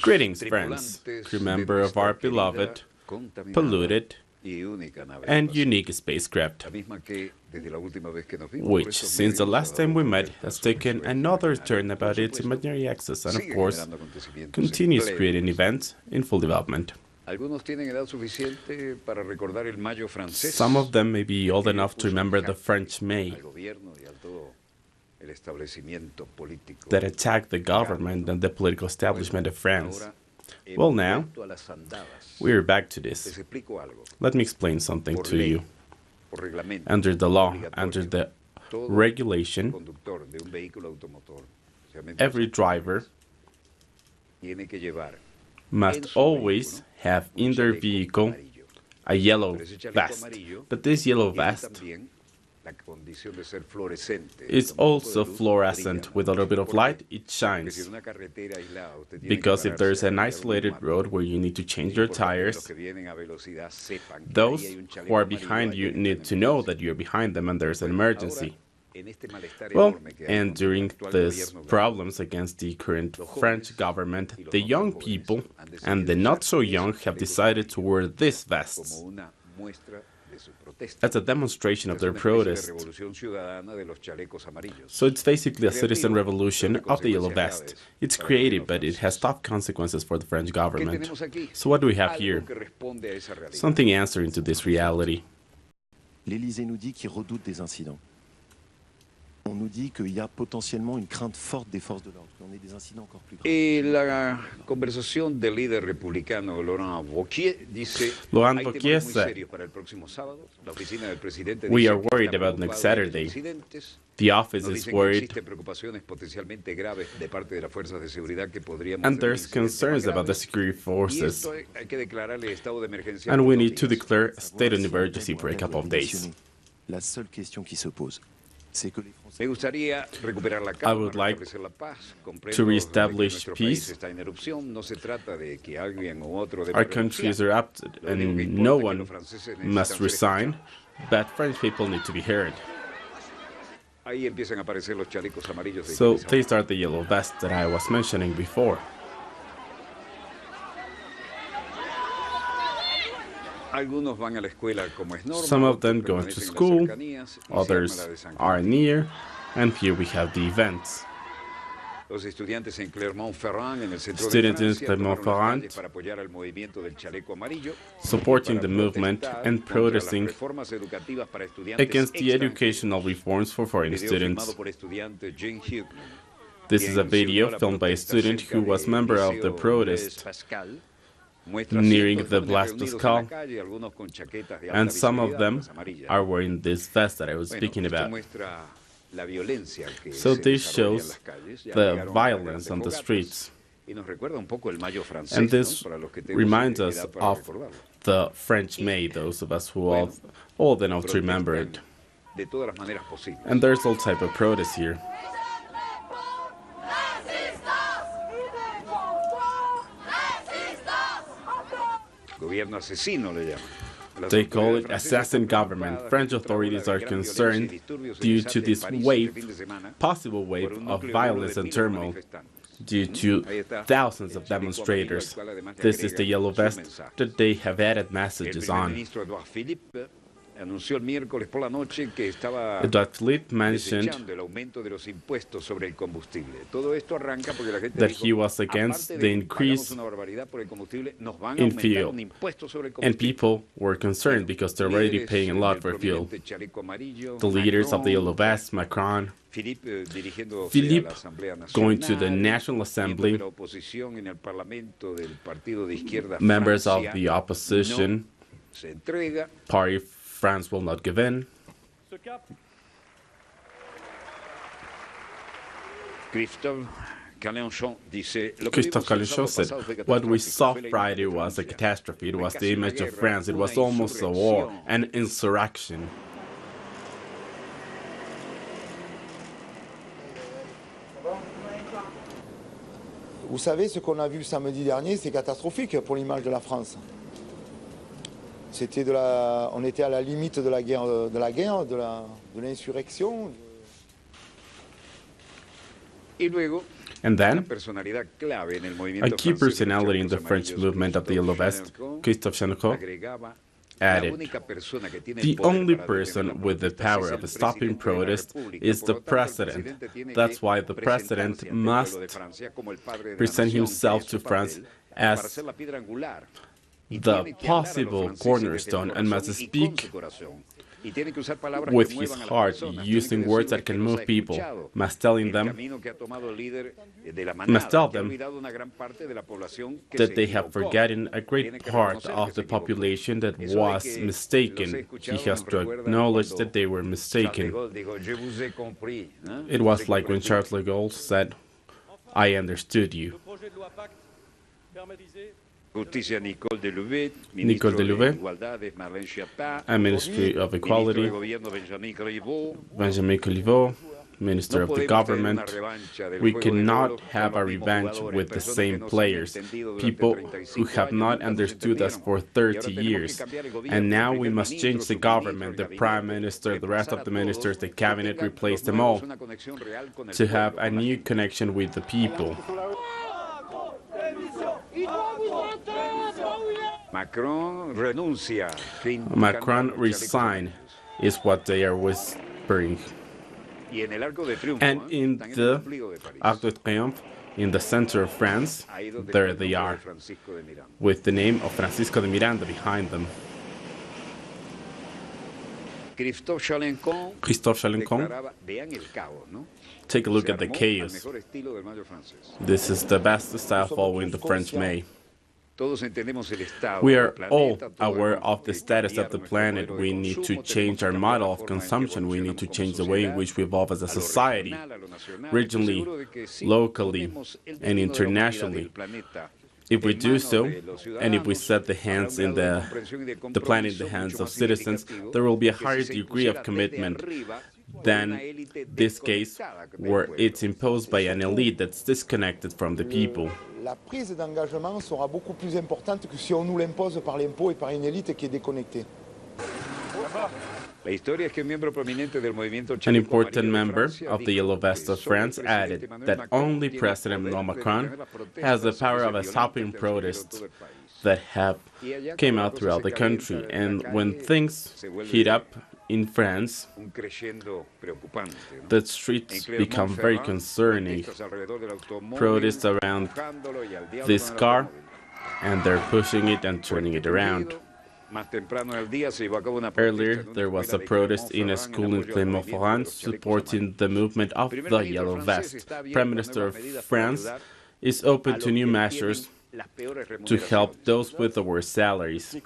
Greetings, friends, crew member of our beloved, polluted, and unique spacecraft, which, since the last time we met, has taken another turn about its imaginary axis and, of course, continues creating events in full development. Some of them may be old enough to remember the French May that attacked the government and the political establishment of France. Well, now, we're back to this. Let me explain something to you. Under the law, under the regulation, every driver must always have in their vehicle a yellow vest. But this yellow vest is also fluorescent. With a little bit of light, it shines. Because if there's an isolated road where you need to change your tires, those who are behind you need to know that you're behind them and there's an emergency. Well, and during these problems against the current French government, the young people and the not so young have decided to wear these vests as a demonstration of their protest. So it's basically a citizen revolution of the yellow vest. It's creative, but it has tough consequences for the French government. So what do we have here? Something answering to this reality. L'Élysée nous dit qu'il redoute des incidents. On nous dit qu'il y a potentiellement une crainte forte des forces de l'ordre, qu'on ait des incidents encore plus graves. Y la conversación del líder republicano Laurent Wauquiez dice: Laurent Wauquiez said, "We are worried about next Saturday. The office is worried, and there's concerns about the security forces, and we need to declare a state of emergency for a couple of days." La seule question qui se pose, c'est que les I would like to reestablish peace. Our country is erupted and no one must resign, but French people need to be heard. So they start the yellow vest that I was mentioning before. Some of them go to school, others are near, and here we have the events. Students in Clermont-Ferrand supporting the movement and protesting against the educational reforms for foreign students. This is a video filmed by a student who was a member of the protest nearing the Place Pascal, and some of them are wearing this vest that I was speaking about. So this shows the violence on the streets. And this reminds us of the French May, those of us who are old enough to remember it. And there's all type of protests here. They call it assassin government. French authorities are concerned due to this possible wave of violence and turmoil due to thousands of demonstrators. This is the yellow vest that they have added messages on. Edouard Philippe mentioned that he was against the increase in fuel, and people were concerned because they're already paying a lot for fuel. The leaders of the Yellow Vest, Macron, Philippe going to the National Assembly, members of the opposition party, France will not give in. Christophe Calenchon said, "What we saw Friday was a catastrophe. It was the image of France. It was almost a war, an insurrection." Vous savez, ce qu'on a vu samedi dernier, c'est catastrophique pour l'image de la France. On était à la limite de la guerre, de l'insurrection. And Una then, personalidad clave en el a movimiento key francés de personality in the los French chalecos movement of the Yellow Vest, Christophe Chanecot, agregaba, la added, única persona que tiene el "The poder only para detener person las with the protestas power es of el stopping presidente de la protest República. is Por the lo tanto, el president. presidente tiene That's que why the president presentarse ante el pueblo de must Francia como el padre de la present nación, que himself es to su France papel, para as ser la piedra angular. Y the tiene que hablar a los possible franceses desde el cornerstone and must corazón y con speak su corazón. Y tiene que usar palabras with que his muevan a las heart, personas. Tiene que using words that decirles que can los ha move people, escuchado. must telling El them, camino que ha tomado el líder de la must manada, tell que ha them olvidado una gran parte de la población que that se they have equivocó. forgotten a great Tiene que part reconocer of que se the equivocó. population that Eso de was que los he mistaken. He escuchado has nos to recuerda acknowledge cuando that they were Charles de mistaken. Gaulle dijo, "Je vous ai compris", ¿eh? It Je vous ai was like when compris. Charles de Gaulle said, "I understood you." Justicia Nicole Delouvet, Nicole ministro Delouvet, de Igualdad Marlène Schiappa, a Ministry of ministro Equality, de Gobierno Benjamin Griveaux. Benjamin Coliveau, Minister No of the podemos tener una government. revancha del We juego de cannot bolos have con a los mismos revenge jugadores, with the personas que same no se han players, entendido durante people who 35 have años, not nunca se understood us entendieron. for Y 30 ahora tenemos que years. cambiar el gobierno, And el now we primer must ministro, change the sus ministros, government, el the prime gabinete, minister, the rest repasar of a the todos ministers, the que cabinet, tengan replace los them all, nuevos una conexión real con el to pueblo, have a con la new gente. connection with the people. Macron renuncia. Fin Macron cambiar los resign chalecos is what they are whispering. amarillos. Y en el Arco de Triunfo, And in están en el the ombligo de París. Arc de Triomphe, in the center of France, Ahí donde there está el they nombre de are, Francisco de Miranda. with the name of Francisco de Miranda behind them. Christophe Chalencon Christophe Chalencon, declaraba, vean el caos, ¿no? take a look Se at the armó al chaos. mejor estilo del mayo francés. This is the best style following the French May. Todos entendemos el estado We del are all planeta, todos aware tenemos of the que status of cambiar the nuestro planet. modelo de We need to consumo, change tenemos our que cambiar model la of forma en que consumption. We need to evolucionamos change the como way in sociedad, which we evolve as a a lo society, regional, a lo nacional. Estoy regionally, seguro de que si locally, ponemos el and destino de la humanidad y internationally. del planeta If we en do manos so, de los and if we ciudadanos, set the habrá hands un in grado de comprensión y de the planet in the compromiso hands mucho of más citizens, significativo there will be a que si higher se degree of impusiera desde commitment arriba por una than élite this case desconectada del where pueblo. it's imposed by an elite that's disconnected from the people. La prise d'engagement sera beaucoup plus importante que si on nous l'impose par l'impôt et par une élite qui est déconnectée. La historia es que un miembro prominente del movimiento An chaleco important amarillo de member Francia of the dijo Yellow que Vest of solo el France presidente added Emmanuel that Macron only tiene el President poder Emmanuel de Macron detener las protestas has the que power se of violentan stopping que han sucedido en protests todo el país. that have Y allá came cuando la out cosa throughout se the country. calienta en la And when calle, things se vuelve heat up in France, un crescendo preocupante, ¿no? the En streets Clermont-Ferrand, become very concerning. protestas alrededor del automóvil, Protests around empujándolo y al diablo this con el car, automóvil. and they're pushing it and turning it around. Más temprano del día se llevó a cabo una protesta Earlier, en una there was a escuela de protest in a Clermont-Ferrand school in apoyo al Clermont-Ferrand movimiento de los chalecos supporting the movement of Primer the ministro Yellow francés Vest. está abierto Prime a Minister nuevas of medidas para France ayudar is a open los to new que measures tienen las peores to help remuneraciones. those with the worst salaries.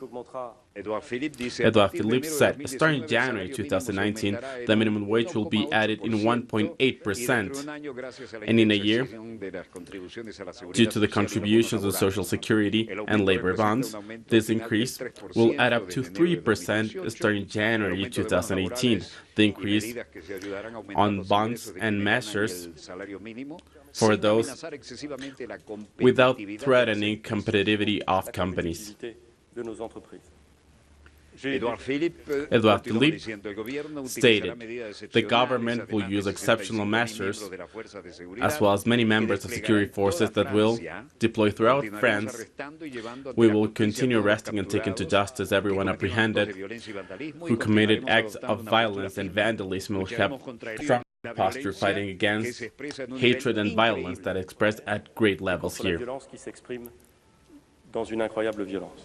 Edouard Philippe dice, Edouard a partir de Philippe enero de said, 2019, starting el January salario mínimo se 2019, aumentará en the minimum wage will be added in 1.8% y dentro de 1.8%. un año, gracias a la And in a year, indexación de las contribuciones a la seguridad due to the social y los bonos contributions to laborales, Social Security el and aumento labor representa bonds, un aumento this final del increase 3% will add up to desde enero de 3% 2018, starting el January aumento de bonos 2018. laborales The y increase medidas que se ayudarán a aumentar on los bonds ingresos de and quienes ganan measures el salario mínimo, for sin those amenazar excesivamente la without competitividad de las threatening empresas. competitivity of companies. Edouard Philippe, Edouard continuó Philippe diciendo, el gobierno stated, utilizará medidas the excepcionales, government will además use de exceptional 65.000 measures, miembros de las fuerzas de seguridad, as well as many que members of security desplegarán en forces toda that will Francia. deploy throughout Continuaremos France. arrestando y llevando ante We la will justicia a continue todos los arresting and taking to capturados justice que everyone cometieron actos de apprehended violencia y vandalismo, y who committed continuaremos acts adoptando of una violence postura and firme. vandalism, will have Lucharemos contra a el- strong la posture violencia fighting que against se expresa en un hatred nivel and violence increíble. that is expressed at great levels contre la here. violence qui s'exprime dans une incroyable violence.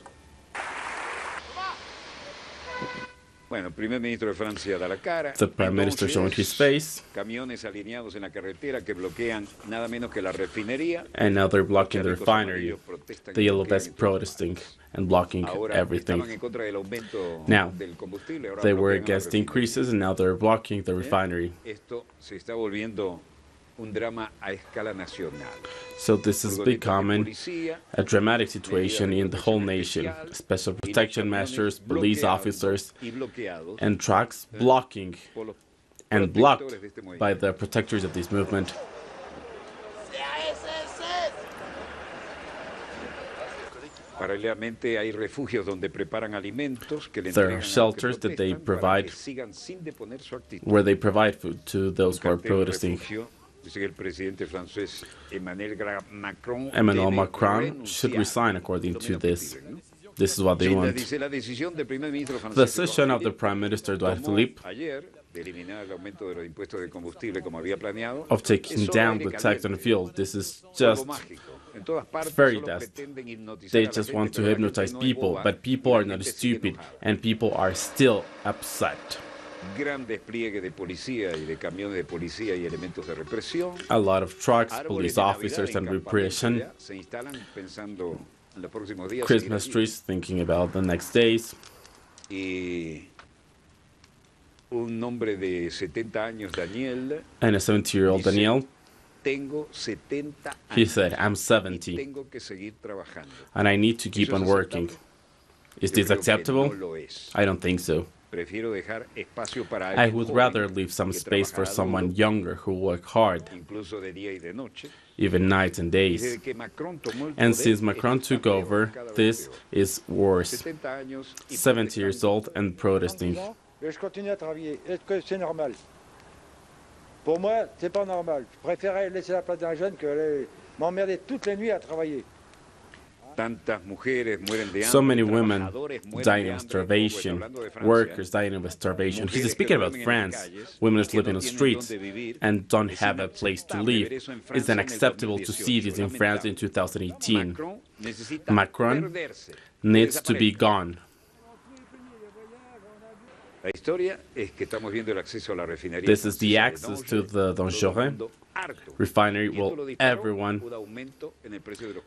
Bueno, el primer ministro de Francia da la cara. The Prime Minister showing his face, Camiones alineados en la carretera que bloquean nada menos que la refinería. and now they're blocking the Los chalecos refinery. amarillos protestan The y Yellow bloquean Vest en todas protesting and blocking Ahora everything. estaban en contra del aumento Now, del combustible, ahora They were bloquean la against refinería. increases, and now they're blocking the refinery. Esto se está volviendo un drama a escala nacional. So this is Furgonetas de becoming policía, a dramatic situation in the whole nation. Special protection measures, police officers, y bloqueados and trucks blocking por los and blocked protectores de este movimiento. by the protectors of this movement. Paralelamente hay refugios donde preparan alimentos que le There entregan are a los que shelters that they protestan para provide que sigan sin deponer su actitud. where they provide food to those who are Cartel de protesting. refugio Emmanuel Macron should resign according to this. This is what they want. The decision of the Prime Minister, Edouard Philippe, of taking down the tax on fuel, this is just fairy dust. They just want to hypnotize people, but people are not stupid, and people are still upset. A lot of trucks, police officers, and repression. Christmas trees, thinking about the next days. And a 70-year-old Daniel, he said, I'm 70, and I need to keep on working. Is this acceptable? I don't think so. I would rather leave some space for someone younger who work hard, even nights and days. And since Macron took over, this is worse. 70 years old and protesting. Je continue à travailler. Est-ce que c'est normal? Pour moi, c'est pas normal. Je préférais laisser la place d'un jeune que m'emmerder toutes les nuits à travailler. So many women dying of starvation, workers dying of starvation. He's speaking about France. Women sleep in the streets and don't have a place to live. It's unacceptable to see this in France in 2018. Macron needs to be gone. This is the access to the Dossier refinery. Well, everyone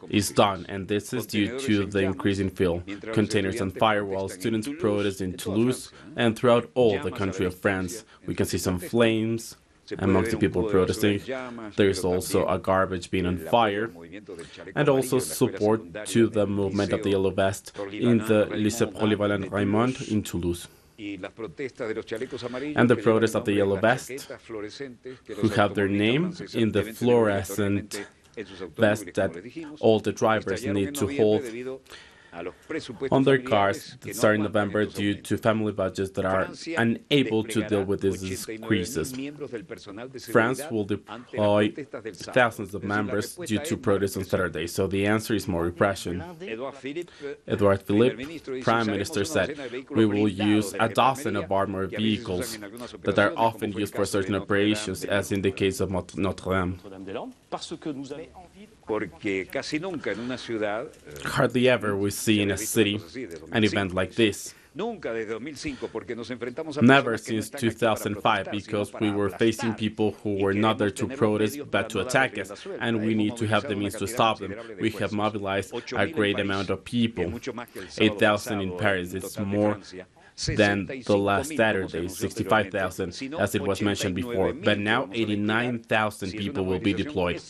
is done, and this is due to the increase in fuel. Containers on fire while students protest in Toulouse and throughout all the country of France. We can see some flames amongst the people protesting. There's also a garbage bin on fire, and also support to the movement of the Yellow Vest in the Lycée Polyvalent Raymond in Toulouse. And the protest of the Yellow Vest, who have their name in the fluorescent vest that all the drivers need to hold on their cars starting November due to family budgets that are unable to deal with these increases. France will deploy thousands of members due to protests on Saturday, so the answer is more repression. Edouard Philippe, Prime Minister, said, we will use a dozen of armored vehicles that are often used for certain operations, as in the case of Notre Dame. Hardly ever we see in a city an event like this. Never since 2005, because we were facing people who were not there to protest but to attack us, and we need to have the means to stop them. We have mobilized a great amount of people. 8,000 in Paris, it's more than the last Saturday, 65,000, as it was mentioned before. But now 89,000 people will be deployed.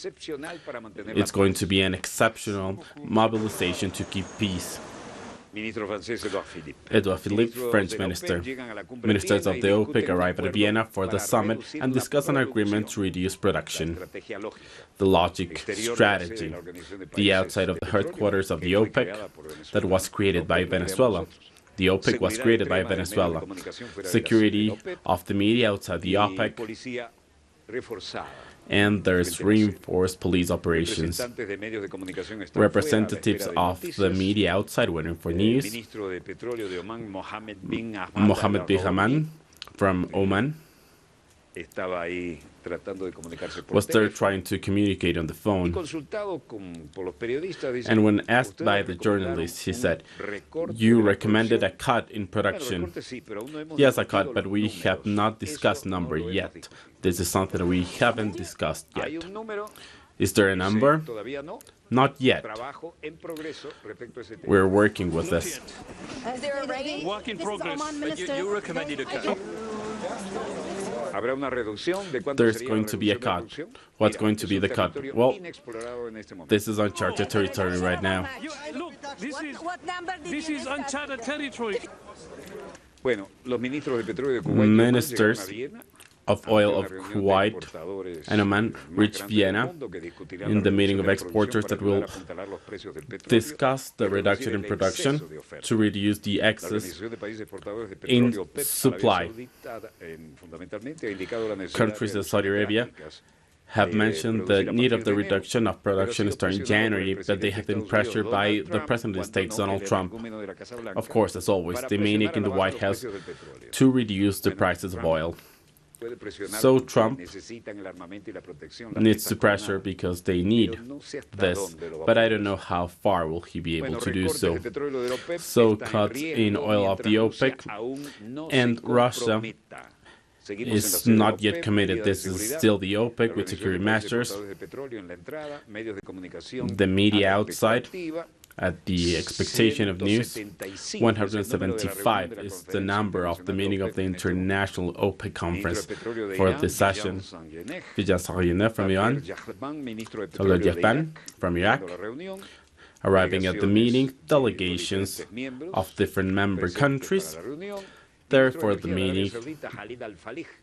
It's going to be an exceptional mobilization to keep peace. Edouard Philippe, French minister. Ministers of the OPEC arrive at Vienna for the summit and discuss an agreement to reduce production. The logic, strategy, the outside of the headquarters of the OPEC that was created by Venezuela. The OPEC was created by Venezuela. Security of the media outside the OPEC, and there's reinforced police operations. Representatives of the media outside waiting for news. Mohammed bin Haman from Oman was there trying to communicate on the phone. And when asked by the journalists, he said, you recommended a cut in production. Yes, a cut, but we have not discussed number yet. This is something we haven't discussed yet. Is there a number? Not yet. We're working with this. Is there a ready? Work in progress. You recommended a cut. There's going to be a cut. What's going to be the cut? Well, this is uncharted territory right now. Look, this is uncharted territory. Ministers of oil of Kuwait and Oman reached Vienna in the meeting of exporters that will discuss the reduction in production to reduce the excess in supply. Countries of Saudi Arabia have mentioned the need of the reduction of production starting January, but they have been pressured by the President of the States, Donald Trump. Of course, as always, they may need in the White House to reduce the prices of oil. So Trump needs to pressure because they need this, but I don't know how far will he be able to do so. So cuts in oil of the OPEC, and Russia is not yet committed. This is still the OPEC with security measures. The media outside, at the expectation of news, 175 is the number of the meeting of the International OPEC Conference for this session. Vijay from Iran, Salud Japan from Iraq, arriving at the meeting, delegations of different member countries. There for the meeting,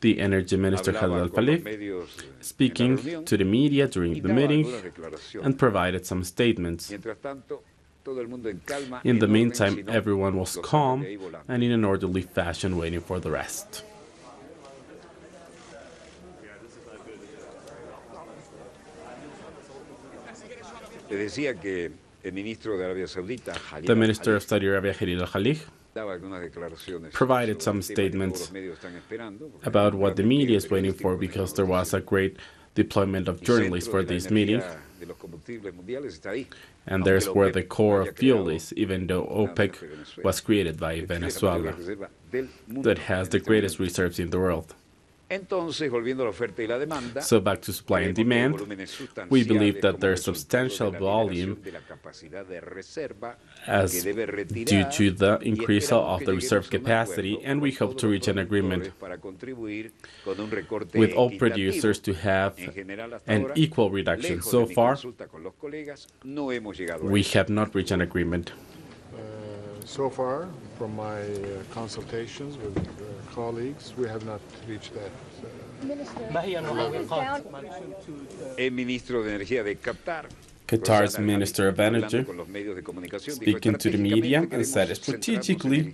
the Energy Minister Khalid Al-Falih speaking to the media during the meeting and provided some statements. In the meantime, everyone was calm and in an orderly fashion waiting for the rest. The Minister of Saudi Arabia, Khalid Al-Khalih, provided some statements about what the media is waiting for, because there was a great deployment of journalists for this meeting. And there's where the core of fuel is, even though OPEC was created by Venezuela, that has the greatest reserves in the world. So back to supply and demand, we believe that there's substantial volume as due to the increase of the reserve capacity, and we hope to reach an agreement with all producers to have an equal reduction. So far, we have not reached an agreement. So far, from my consultations with colleagues, we have not reached that. Qatar's Minister of Energy, speaking to the media, and said strategically,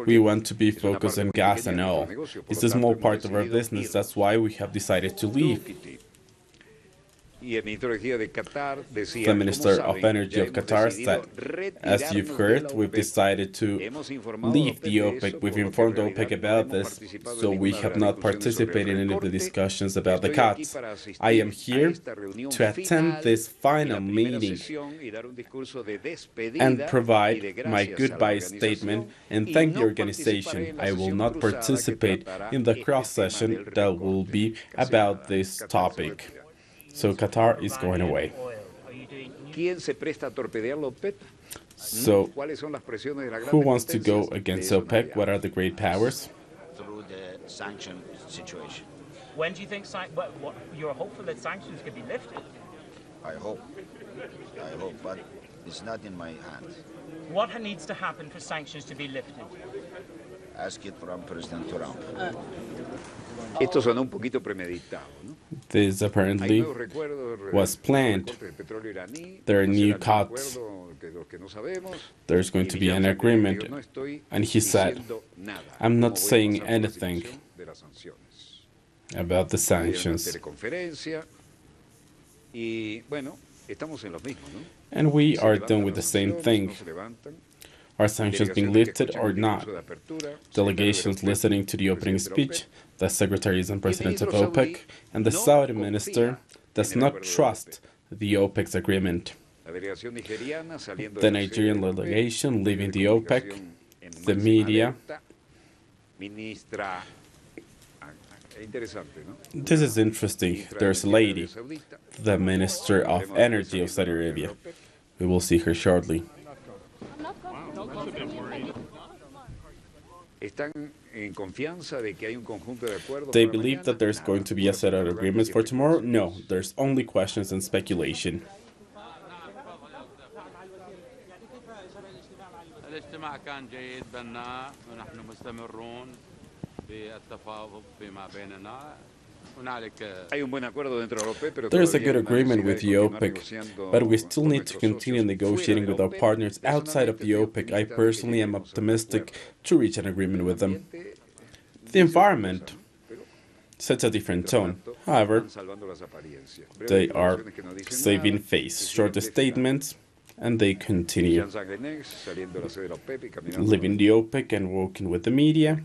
we want to be focused on gas and oil. It's a small part of our business, that's why we have decided to leave. The Minister of Energy of Qatar said, as you've heard, we've decided to leave the OPEC. We've informed OPEC about this, so we have not participated in any of the discussions about the cuts. I am here to attend this final meeting and provide my goodbye statement and thank the organization. I will not participate in the cross-session that will be about this topic. So Qatar is going away. So who wants to go against OPEC? What are the great powers? Through the sanction situation. When do you think you're hopeful that sanctions can be lifted? I hope, but it's not in my hands. What needs to happen for sanctions to be lifted? Ask it from President Trump. This apparently was planned. There are new cuts. There's going to be an agreement. And he said, I'm not saying anything about the sanctions. And we are done with the same thing. Are sanctions being lifted or not? Delegations listening to the opening speech, the secretaries and presidents of OPEC, and the Saudi minister does not trust the OPEC's agreement. The Nigerian delegation leaving the OPEC, the media. This is interesting. There's a lady, the Minister of Energy of Saudi Arabia. We will see her shortly. They believe that there's going to be a set of agreements for tomorrow? No, there's only questions and speculation. There is a good agreement with the OPEC, but we still need to continue negotiating with our partners outside of the OPEC. I personally am optimistic to reach an agreement with them. The environment sets a different tone. However, they are saving face, short statements, and they continue leaving the OPEC and working with the media.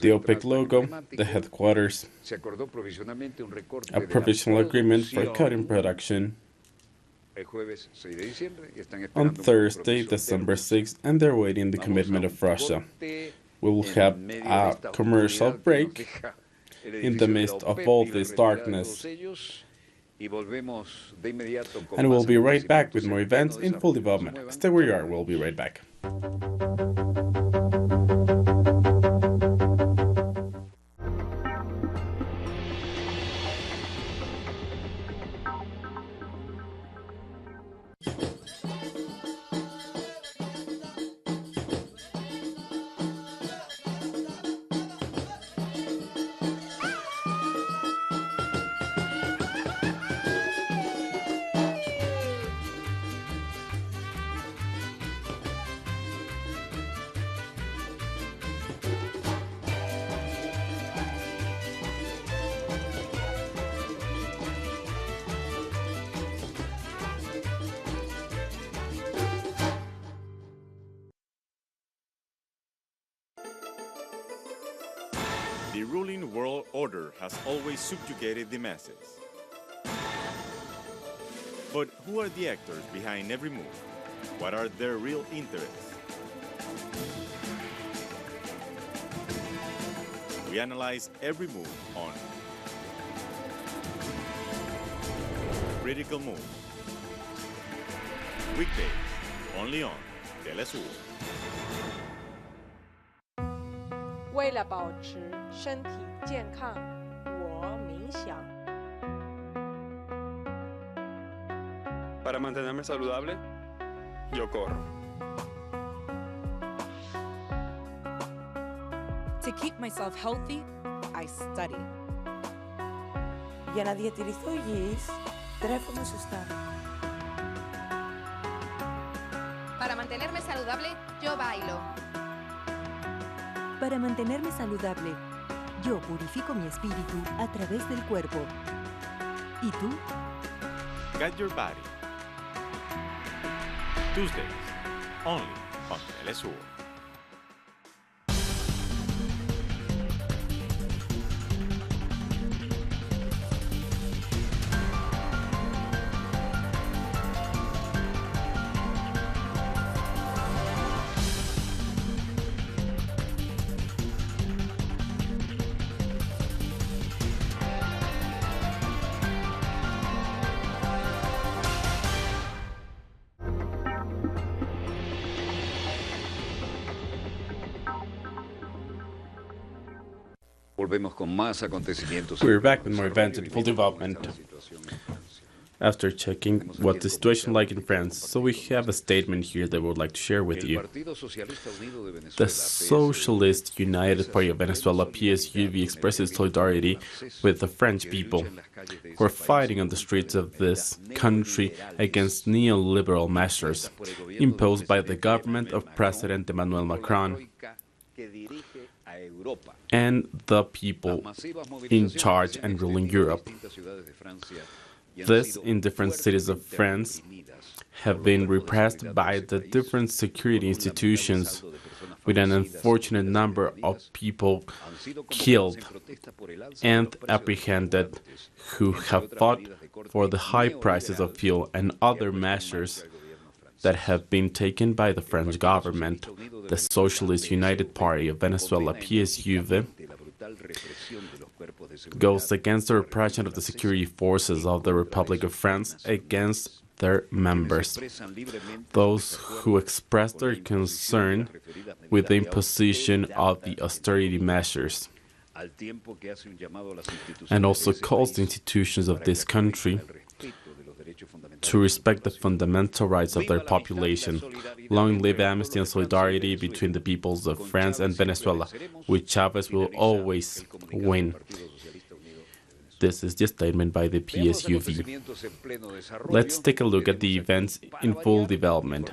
The OPEC logo, the headquarters, a provisional agreement for cutting production on Thursday, December 6th, and they're waiting the commitment of Russia. We will have a commercial break in the midst of all this darkness. And we'll be right back with more events in full development. Stay where you are, we'll be right back. The ruling world order has always subjugated the masses. But who are the actors behind every move? What are their real interests? We analyze every move on Critical Move. Weekdays, only on Telesur. 为了保持身体健康，我冥想。Para mantenerme saludable, yo corro. To keep myself healthy, I study. Για να διατηρηθώ υγιής, τρέφομαι σωστά. Para mantenerme saludable, yo bailo. Para mantenerme saludable, yo purifico mi espíritu a través del cuerpo. ¿Y tú? Guide your body. Tuesdays, only on Telesur. We're back with more events in full development. After checking what the situation like in France, so we have a statement here that we would like to share with you. The Socialist United Party of Venezuela, PSUV, expresses solidarity with the French people who are fighting on the streets of this country against neoliberal measures imposed by the government of President Emmanuel Macron and the people in charge and ruling Europe. This, in different cities of France, have been repressed by the different security institutions, with an unfortunate number of people killed and apprehended who have fought for the high prices of fuel and other measures that have been taken by the French government. The Socialist United Party of Venezuela, PSUV, goes against the repression of the security forces of the Republic of France against their members, those who express their concern with the imposition of the austerity measures, and also calls the institutions of this country to respect the fundamental rights of their population. Long live amnesty and solidarity between the peoples of France and Venezuela, which Chavez will always win. This is the statement by the PSUV. Let's take a look at the events in full development.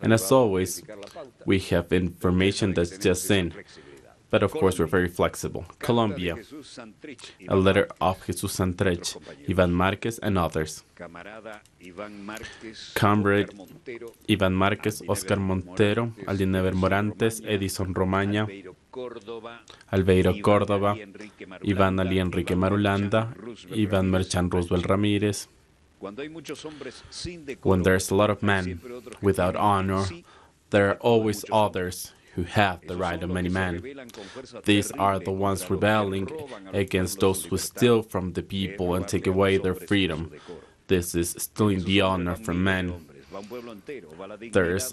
And as always, we have information that's just in. But of course, we're very flexible. Colombia, a letter of Jesus Santrich, Ivan Marquez, and others. Comrade Ivan Marquez, Oscar Montero, Aldinever Morantes, Edison Romaña, Albeiro Córdoba, Iván Ali Enrique Marulanda, Iván Merchan Roosevelt Ramírez. When there's a lot of men without honor, there are always others who have the right of many men. These are the ones rebelling against those who steal from the people and take away their freedom. This is stealing the honor from men. There is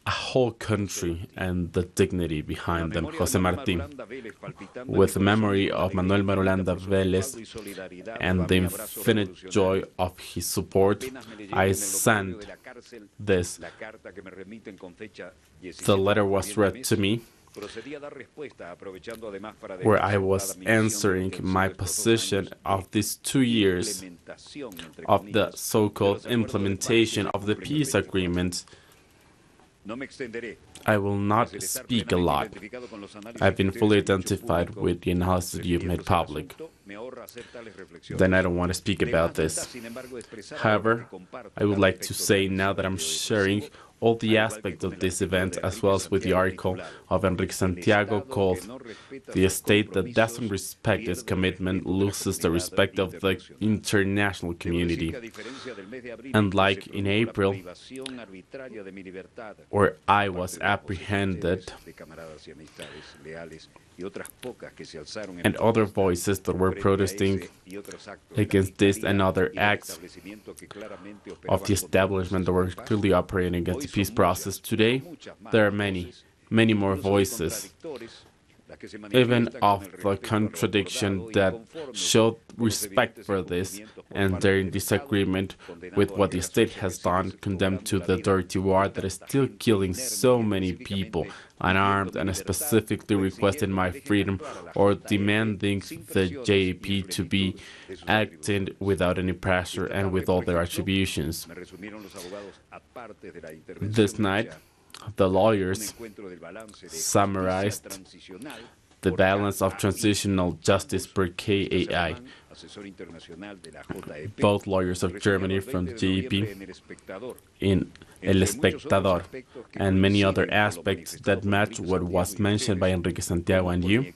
a whole country and the dignity behind them. José Martí, with the memory of Manuel Marulanda Vélez and the infinite joy of his support, I sent this. The letter was read to me, where I was answering my position of these 2 years of the so-called implementation of the peace agreement. I will not speak a lot. I've been fully identified with the analysis you've made public. Then I don't want to speak about this. However, I would like to say now that I'm sharing all the aspects of this event, as well as with the article of Enrique Santiago called "The State That Doesn't Respect Its Commitment Loses the Respect of the International Community." And like in April, where I was apprehended, and other voices that were protesting against this and other acts of the establishment that were clearly operating against the peace process. Today, there are many more voices, even of the contradiction that show respect for this, and they're in disagreement with what the state has done, condemned to the dirty war that is still killing so many people, unarmed, and specifically requesting my freedom or demanding the JAP to be acting without any pressure and with all their attributions. This night, the lawyers summarized the balance of transitional justice per KAI. Both lawyers of Germany from the JEP in El Espectador, and many other aspects that match what was mentioned by Enrique Santiago and you,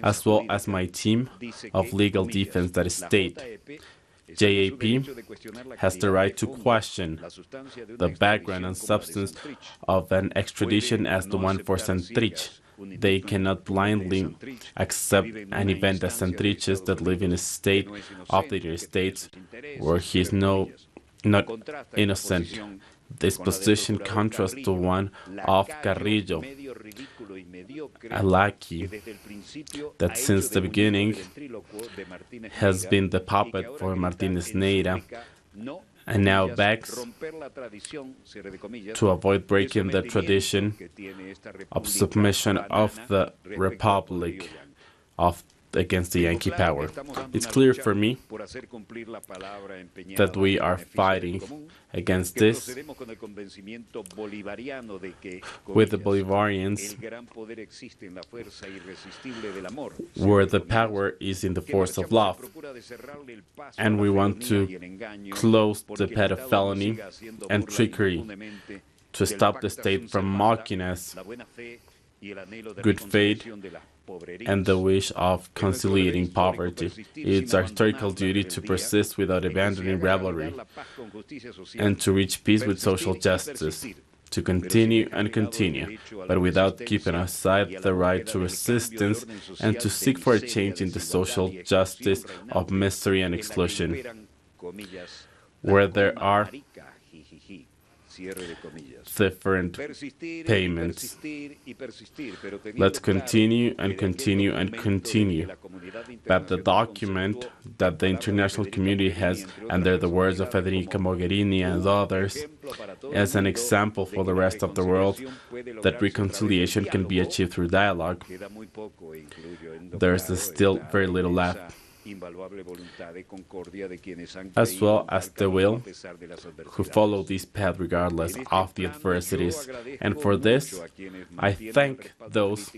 as well as my team of legal defense that state JAP has the right to question the background and substance of an extradition as the one for Santrich. They cannot blindly accept an event as Santrich's that live in a state of the United States where he is not innocent. This position contrasts to one of Carrillo, a lackey that since the beginning has been the puppet for Martínez Neira, and now begs to avoid breaking the tradition of submission of the Republic against the Yankee power. It's clear for me that we are fighting against this with the Bolivarians, where the power is in the force of love, and we want to close the pedophony and trickery to stop the state from mocking us, good faith, and the wish of conciliating poverty. It's our historical duty to persist without abandoning rivalry and to reach peace with social justice, to continue and continue, but without keeping aside the right to resistance and to seek for a change in the social justice of misery and exclusion, where there are different payments. Let's continue and continue and continue. But the document that the international community has, under the words of Federica Mogherini and others, as an example for the rest of the world that reconciliation can be achieved through dialogue. There's still very little left. as well as the will who follow this path regardless of the adversities. And for this, I thank those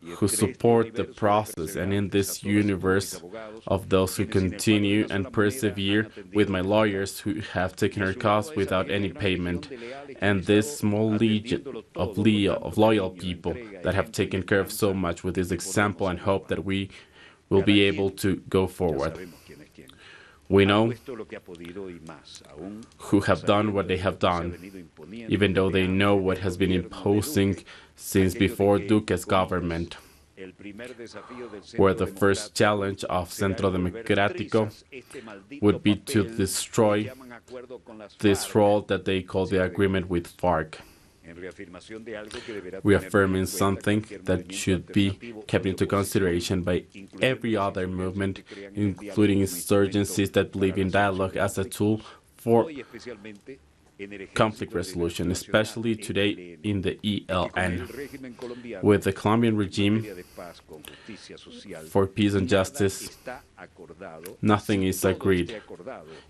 who support the process, and in this universe of those who continue and persevere with my lawyers who have taken our cause without any payment, and this small legion of loyal people that have taken care of so much with this example, and hope that we will be able to go forward. We know who have done what they have done, even though they know what has been imposing since before Duque's government, where the first challenge of Centro Democrático would be to destroy this role that they call the agreement with FARC, reaffirming something that should be kept into consideration by every other movement, including insurgencies that believe in dialogue as a tool for conflict resolution, especially today in the ELN. With the Colombian regime for peace and justice, nothing is agreed,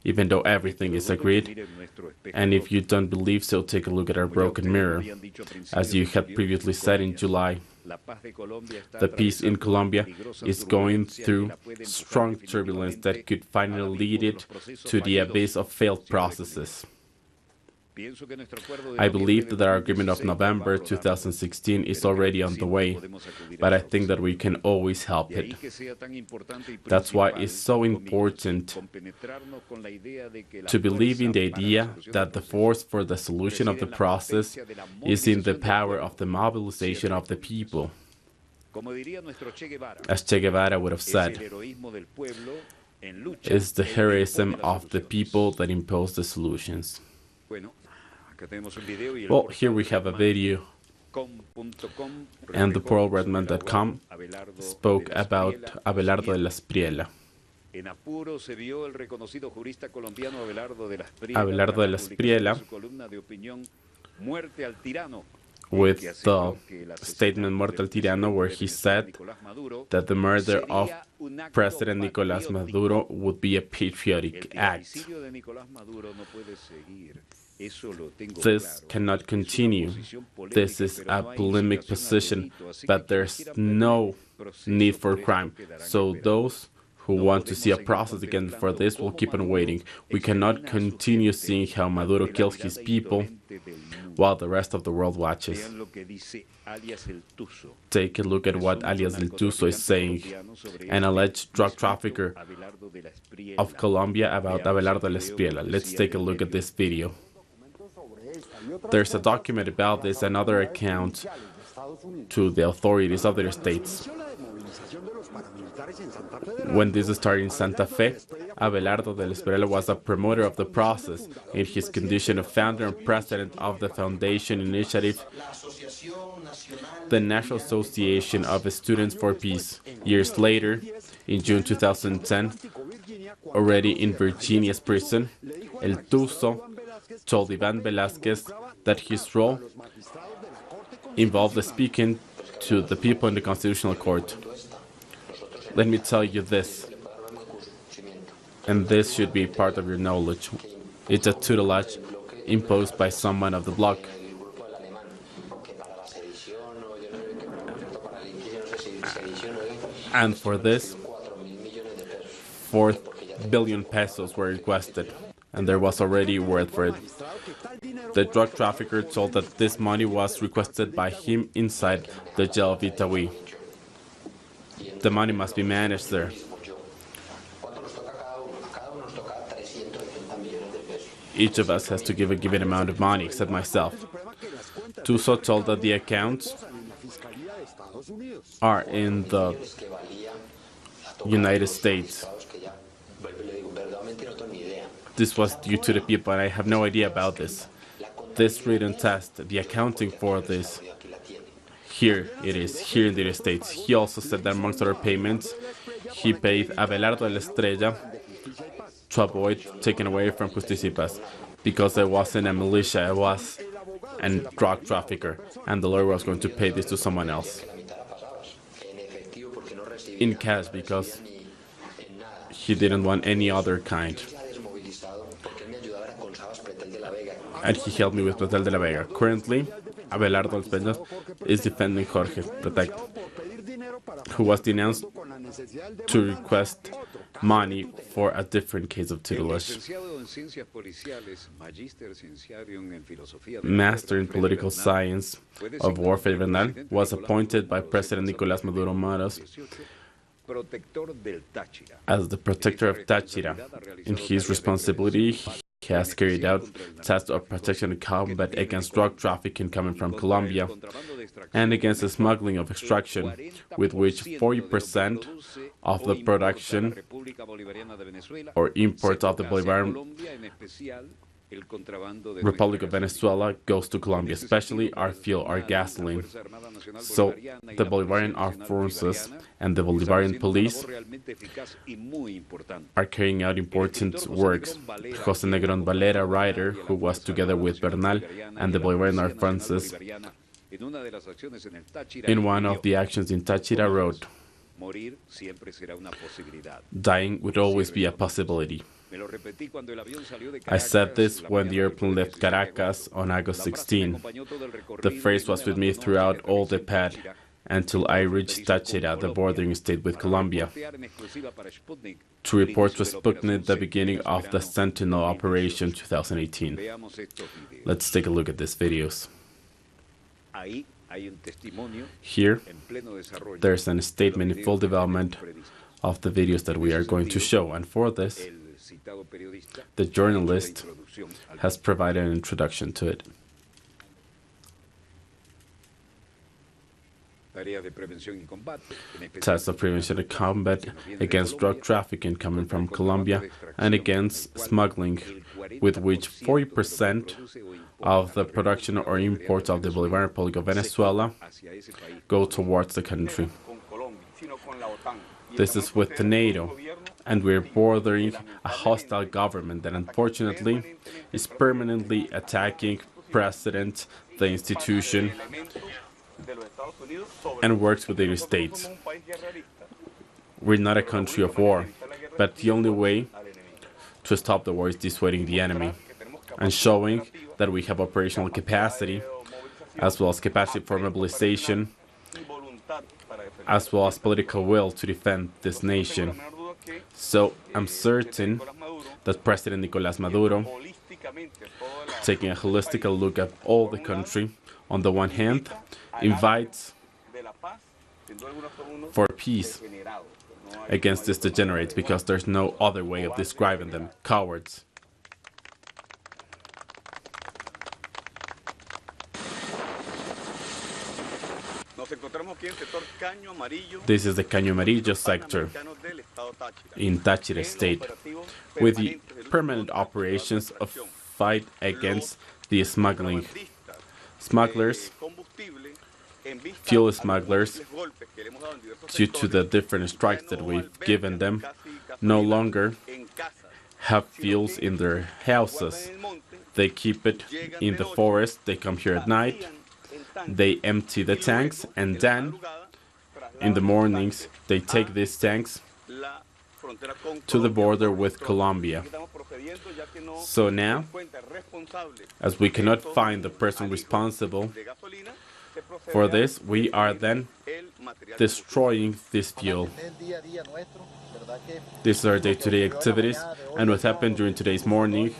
even though everything is agreed. And if you don't believe so, take a look at our broken mirror. As you had previously said in July, the peace in Colombia is going through strong turbulence that could finally lead it to the abyss of failed processes. I believe that our agreement of November 2016 is already on the way, but I think that we can always help it. That's why it's so important to believe in the idea that the force for the solution of the process is in the power of the mobilization of the people. As Che Guevara would have said, it's the heroism of the people that impose the solutions. Well, here we have a video, and the pearlredman.com spoke about Abelardo de la Espriella. Abelardo de la Espriella, with the statement Muerte al Tirano, where he said that the murder of President Nicolás Maduro would be a patriotic act. This cannot continue. This is a polemic position, but there's no need for crime. So those who want to see a process again for this will keep on waiting. We cannot continue seeing how Maduro kills his people while the rest of the world watches. Take a look at what alias El Tuso is saying, an alleged drug trafficker of Colombia, about Abelardo de la Espriella. Let's take a look at this video. There's a document about this, another account to the authorities of their states. When this started in Santa Fe, Abelardo de la Espriella was a promoter of the process in his condition of founder and president of the foundation initiative, the National Association of Students for Peace. Years later, in June 2010, already in Virginia's prison, El Tuso told Ivan Velázquez that his role involved speaking to the people in the Constitutional Court. Let me tell you this, and this should be part of your knowledge. It's a tutelage imposed by someone of the bloc. And for this, 4 billion pesos were requested, and there was already word for it. The drug trafficker told that this money was requested by him inside the jail of Itaúí. The money must be managed there. Each of us has to give a given amount of money, except myself. Tuso told that the accounts are in the United States. This was due to the people, and I have no idea about this. This written test, the accounting for this, here it is, here in the United States. He also said that amongst other payments, he paid Abelardo de la Estrella to avoid taken away from Justicipas, because it wasn't a militia, it was a drug trafficker, and the lawyer was going to pay this to someone else in cash, because he didn't want any other kind. And he helped me with Pretel de la Vega. Currently, Abelardo Alpeñas is defending Jorge Protect, who was denounced to request money for a different case of tutelage. Master in Political Science of Warfare Bernal was appointed by President Nicolás Maduro Moros as the protector of Táchira. In his responsibility, he has carried out tasks of protection and combat against drug trafficking coming from Colombia and against the smuggling of extraction, with which 40% of the production or imports of the Bolivarian Republic of Venezuela goes to Colombia, especially our fuel, our gasoline. So the Bolivarian Armed Forces and the Bolivarian Police are carrying out important works. José Negrón Valera, writer, who was together with Bernal and the Bolivarian Armed Forces, in one of the actions in Táchira wrote, "Dying would always be a possibility." I said this when the airplane left Caracas on August 16. The phrase was with me throughout all the path until I reached Táchira, the bordering state with Colombia, to report to Sputnik the beginning of the Sentinel Operation 2018. Let's take a look at these videos. Here, there's a statement in full development of the videos that we are going to show, and for this, the journalist has provided an introduction to it. Tasks of prevention and combat against drug trafficking coming from Colombia and against smuggling, with which 40% of the production or imports of the Bolivarian Republic of Venezuela go towards the country. This is with the NATO, and we're bordering a hostile government that unfortunately is permanently attacking President, the institution, and works with the states. We're not a country of war, but the only way to stop the war is dissuading the enemy and showing that we have operational capacity, as well as capacity for mobilization, as well as political will to defend this nation. So I'm certain that President Nicolás Maduro, taking a holistic look at all the country, on the one hand, invites for peace against these degenerates, because there's no other way of describing them, cowards. This is the Caño Amarillo sector in Táchira state, with the permanent operations of fight against the smugglers, fuel smugglers, due to the different strikes that we've given them, no longer have fuels in their houses. They keep it in the forest, they come here at night, they empty the tanks, and then in the mornings they take these tanks to the border with Colombia. So now, as we cannot find the person responsible for this, we are then destroying this fuel. These are day-to-day activities, and what happened during today's morning.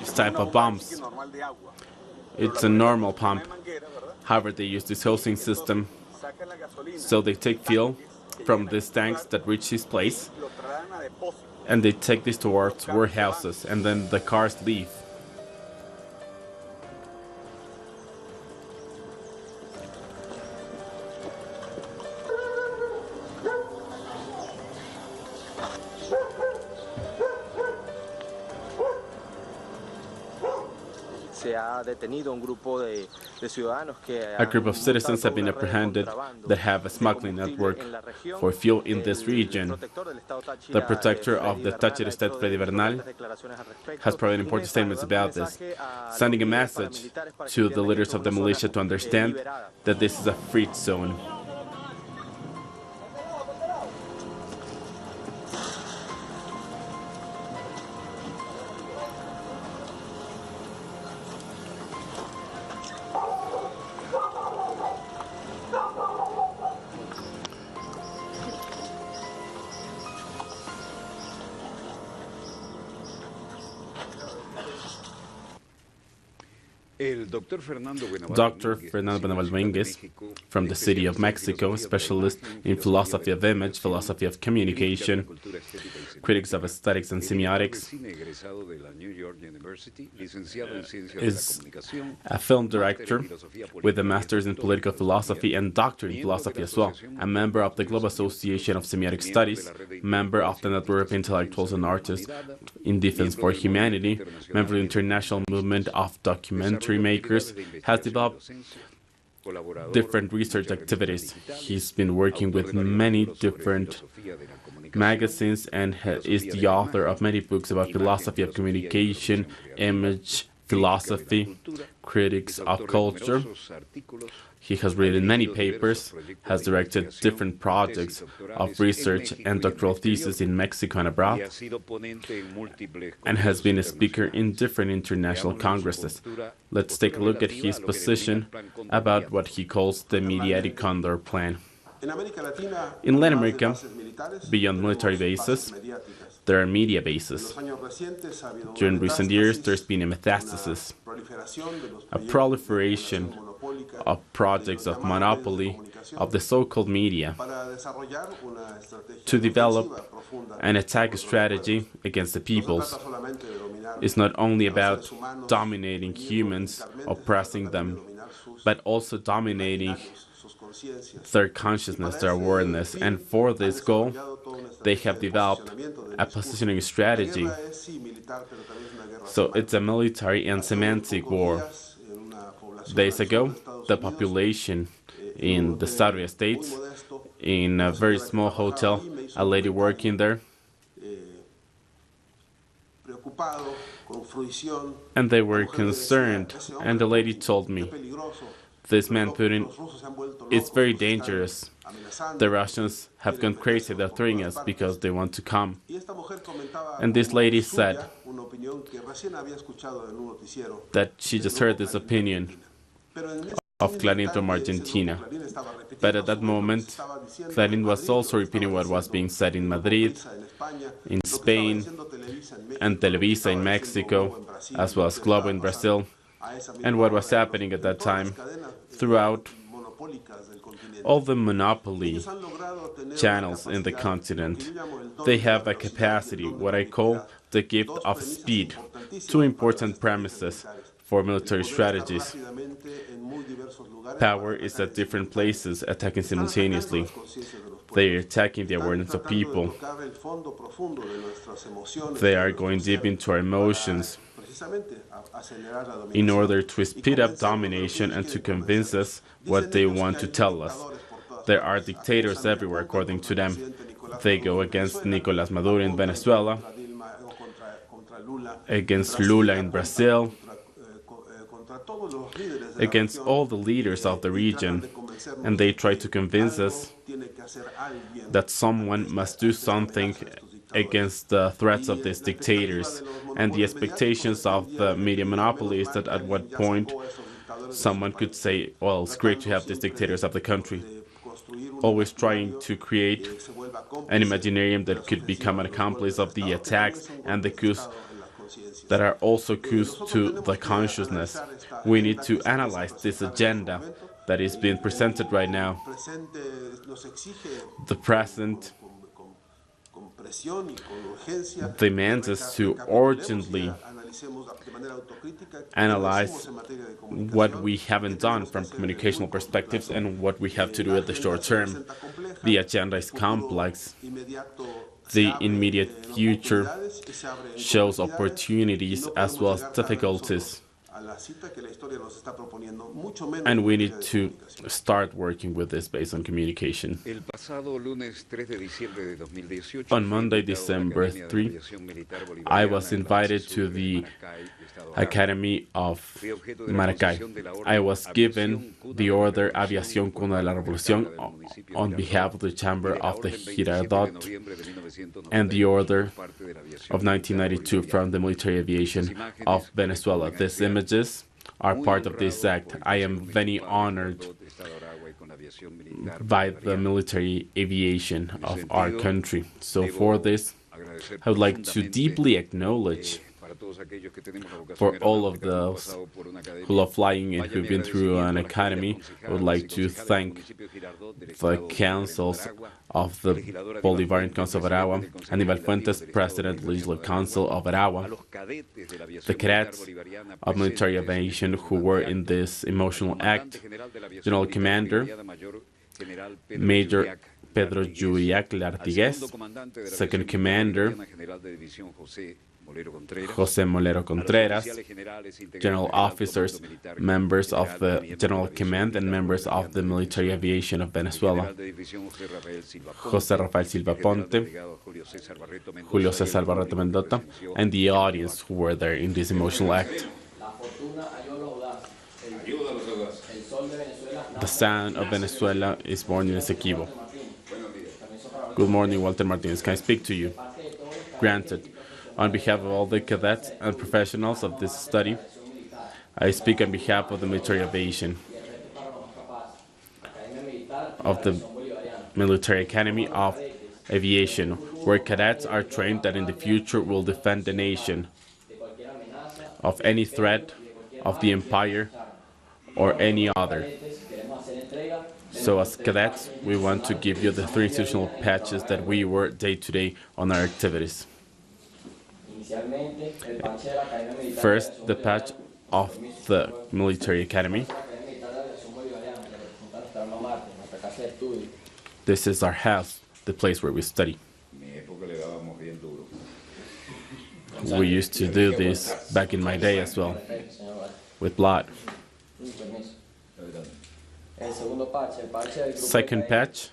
this type of bombs. It's a normal pump. However, they use this hosing system. So they take fuel from these tanks that reach this place, and they take this towards warehouses, and then the cars leave. A group of citizens have been apprehended that have a smuggling network for fuel in this region. The protector of the Táchira state, Freddy Bernal, has provided important statements about this, sending a message to the leaders of the militia to understand that this is a free zone. Dr. Fernando Benaval from the city of Mexico, specialist in philosophy of image, philosophy of communication, critics of aesthetics and semiotics, is a film director with a master's in political philosophy and doctor in philosophy as well, a member of the Global Association of Semiotic Studies, member of the Network of Intellectuals and Artists in Defense for Humanity, member of the International Movement of Documentary Makers, has developed different research activities. He's been working with many different magazines and is the author of many books about philosophy of communication, image, philosophy, critics of culture. He has written many papers, has directed different projects of research and doctoral theses in Mexico and abroad, and has been a speaker in different international congresses. Let's take a look at his position about what he calls the Mediatic Condor Plan. In Latin America, beyond military bases, there are media bases. During recent years, there's been a metastasis, a proliferation of projects of monopoly of the so-called media to develop an attack strategy against the peoples. It's not only about dominating humans, oppressing them, but also dominating their consciousness, their awareness, and for this goal, they have developed a positioning strategy. So it's a military and semantic war. Days ago, the population in the Saudi States, in a very small hotel, a lady working there, and they were concerned, and the lady told me, this man Putin, it's very dangerous. The Russians have gone crazy, they're threatening us because they want to come. And this lady said that she just heard this opinion of Clarín from Argentina. But at that moment, Clarín was also repeating what was being said in Madrid, in Spain, and Televisa in Mexico, as well as Globo in Brazil, and what was happening at that time throughout all the monopoly channels in the continent. They have a capacity, what I call the gift of speed. Two important premises for military strategies. Power is at different places, attacking simultaneously. They are attacking the awareness of people. They are going deep into our emotions in order to speed up domination and to convince us what they want to tell us. There are dictators everywhere, according to them. They go against Nicolás Maduro in Venezuela, against Lula in Brazil, against all the leaders of the region, and they try to convince us that someone must do something against the threats of these dictators. And the expectations of the media monopoly is that at what point someone could say, well, it's great to have these dictators of the country, always trying to create an imaginarium that could become an accomplice of the attacks and the coups that are also cues to the consciousness. We need to analyze this agenda that is being presented right now. The present demands us to urgently analyze what we haven't done from communicational perspectives and what we have to do at the short term. The agenda is complex. The immediate future shows opportunities as well as difficulties. And we need to start working with this based on communication. On Monday, December 3, I was invited to the Academy of Maracay. I was given the order Aviación Cuna de la Revolución on behalf of the Chamber of the Girardot and the order of 1992 from the military aviation of Venezuela. These images are part of this act. I am very honored by the military aviation of our country. So for this, I would like to deeply acknowledge for all of those who love flying and who've been through an academy. I would like to thank the councils of the Bolivarian Council of Aragua, Aníbal Fuentes, President, Legislative Council of Aragua, the cadets of military aviation who were in this emotional act, General Commander, Major Pedro Yuyac Lartiguez, Second Commander, José Molero Contreras, general officers, members of the General Command, and members of the military aviation of Venezuela, José Rafael Silva Ponte, Julio César Barreto Mendota, and the audience who were there in this emotional act. The sun of Venezuela is born in Esequibo. Good morning, Walter Martinez. Can I speak to you? Granted. On behalf of all the cadets and professionals of this study, I speak on behalf of the military aviation of the Military Academy of Aviation, where cadets are trained that in the future will defend the nation of any threat of the empire or any other. So as cadets, we want to give you the 3 institutional patches that we wear day to day on our activities. First, the patch of the Military Academy. This is our house, the place where we study. We used to do this back in my day as well, with blood. Second patch,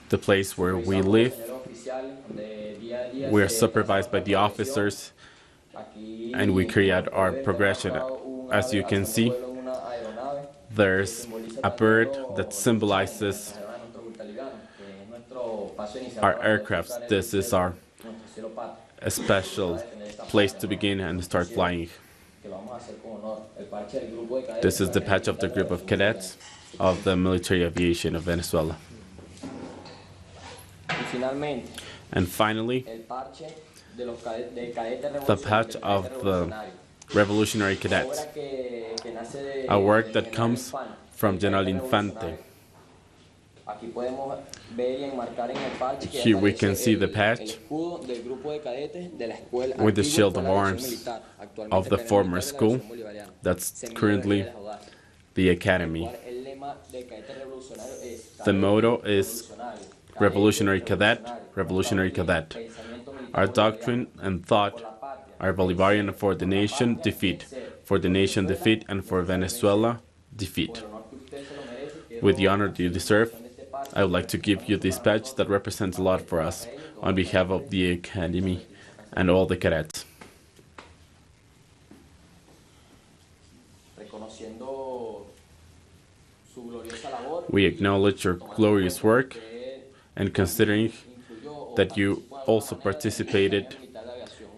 the place where we live. We are supervised by the officers and we carry out our progression. As you can see, there's a bird that symbolizes our aircrafts. This is our special place to begin and start flying. This is the patch of the group of cadets of the military aviation of Venezuela. And finally, the patch of the revolutionary cadets, a work that comes from General Infante. Here we can see the patch with the shield of arms of the former school that's currently the academy. The motto is Revolutionary Cadet, Revolutionary Cadet. Our doctrine and thought are Bolivarian: for the nation, defeat. For the nation, defeat, and for Venezuela, defeat. With the honor that you deserve, I would like to give you this badge that represents a lot for us on behalf of the Academy and all the cadets. We acknowledge your glorious work and considering that you also participated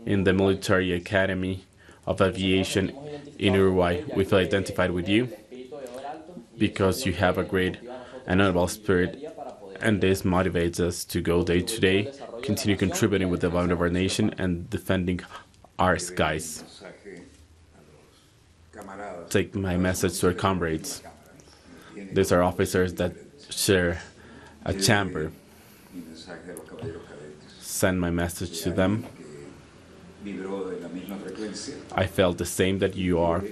in the Military Academy of Aviation in Uruguay. We feel identified with you because you have a great and noble spirit, and this motivates us to go day to day continue contributing with the development of our nation and defending our skies. Take my message to our comrades. These are officers that share a chamber. Send my message to them. I felt the same that you are.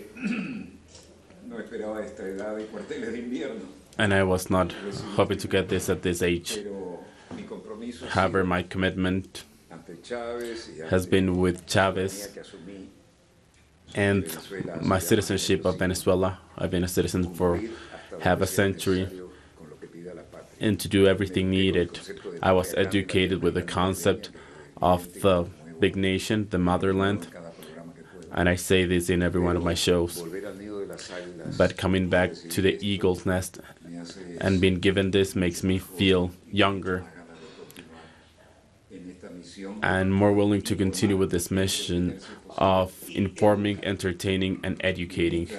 And I was not hoping to get this at this age. However, my commitment has been with Chavez and my citizenship of Venezuela. I've been a citizen for half a century, and to do everything needed. I was educated with the concept of the big nation, the motherland, and I say this in every one of my shows. But coming back to the eagle's nest and being given this makes me feel younger and more willing to continue with this mission of informing, entertaining, and educating.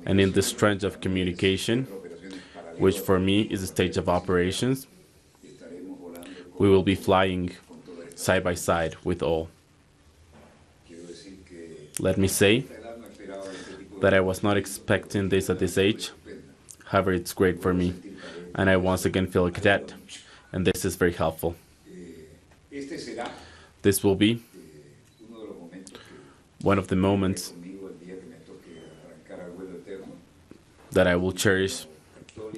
And in this trend of communication, which for me is a stage of operations, we will be flying side by side with all. Let me say that I was not expecting this at this age. However, it's great for me, and I once again feel a cadet, and this is very helpful. This will be one of the moments that I will cherish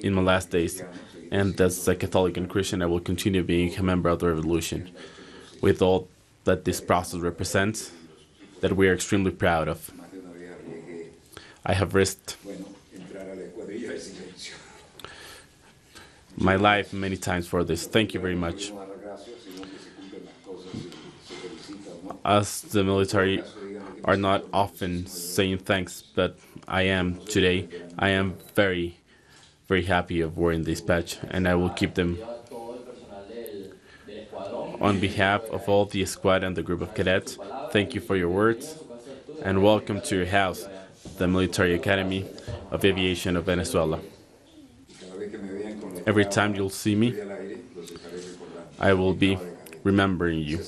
in my last days, and as a Catholic and Christian, I will continue being a member of the revolution, with all that this process represents, that we are extremely proud of. I have risked my life many times for this. Thank you very much. Us, the military, are not often saying thanks, but I am today. I am very, very happy of wearing this patch, and I will keep them. On behalf of all the squad and the group of cadets, thank you for your words, and welcome to your house, the Military Academy of Aviation of Venezuela. Every time you'll see me, I will be remembering you.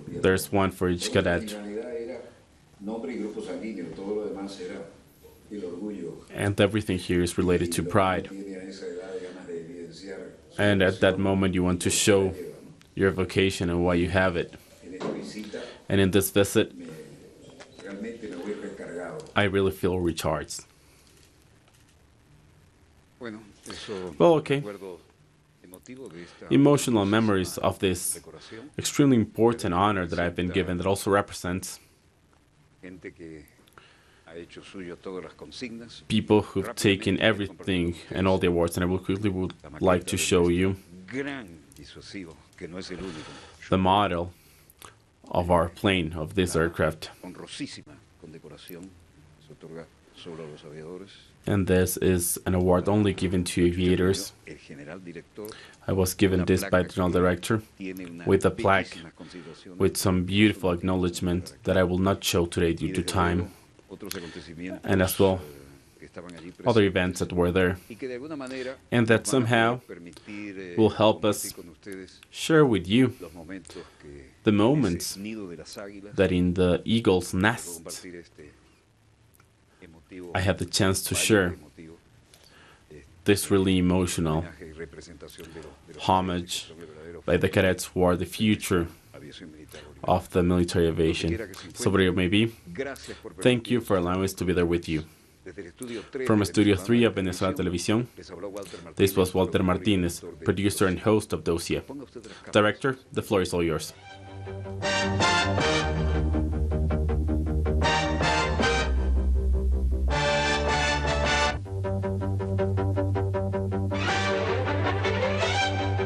There's one for each cadet. And everything here is related to pride. And at that moment you want to show your vocation and why you have it. And in this visit, I really feel recharged. Well, okay. Emotional memories of this extremely important honor that I've been given, that also represents people who've taken everything and all the awards, and I would like to show you the model of our plane, of this aircraft. And this is an award only given to aviators. I was given this by the General Director with a plaque with some beautiful acknowledgement that I will not show today due to time, and as well other events that were there, and that somehow will help us share with you the moments that in the eagle's nest I had the chance to share this really emotional homage by the cadets who are the future of the military aviation. So whatever it may be, thank you for allowing us to be there with you. From Studio 3 of Venezuela Televisión, this was Walter Martinez, producer and host of Dossier. Director, the floor is all yours.